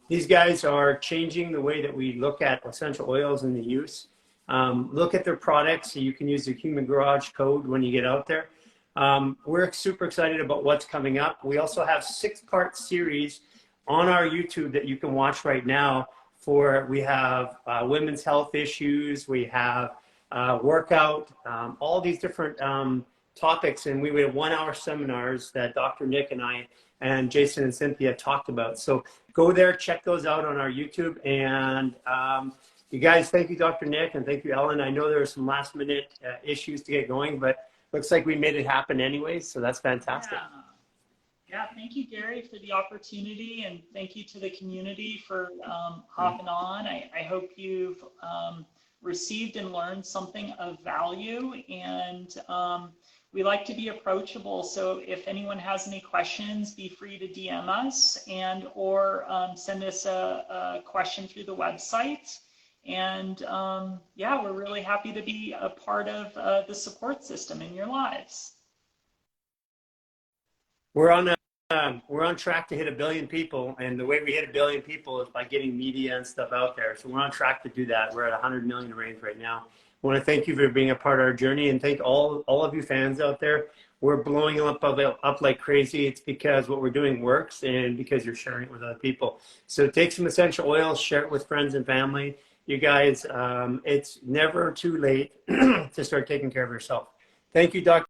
These guys are changing the way that we look at essential oils and the use. Look at their products. So you can use the Human Garage code when you get out there. We're super excited about what's coming up. We also have 6-part series on our YouTube that you can watch right now. We have women's health issues, we have workout, all these different topics, and we have 1-hour seminars that Dr. Nick and I and Jason and Cynthia talked about. So go there, check those out on our YouTube. And you guys, thank you, Dr. Nick, and thank you, Ellen. I know there were some last minute issues to get going, but looks like we made it happen anyway, so that's fantastic. Yeah, thank you, Gary, for the opportunity, and thank you to the community for hopping on. I hope you've received and learned something of value, and we like to be approachable. So if anyone has any questions, be free to DM us or send us a question through the website. And yeah, we're really happy to be a part of the support system in your lives. We're on track to hit 1 billion people, and the way we hit 1 billion people is by getting media and stuff out there. So we're on track to do that. We're at 100 million range right now. I want to thank you for being a part of our journey, and thank all of you fans out there. We're blowing up like crazy. It's because what we're doing works, and because you're sharing it with other people. So take some essential oils, share it with friends and family. You guys, it's never too late to start taking care of yourself. Thank you, Dr.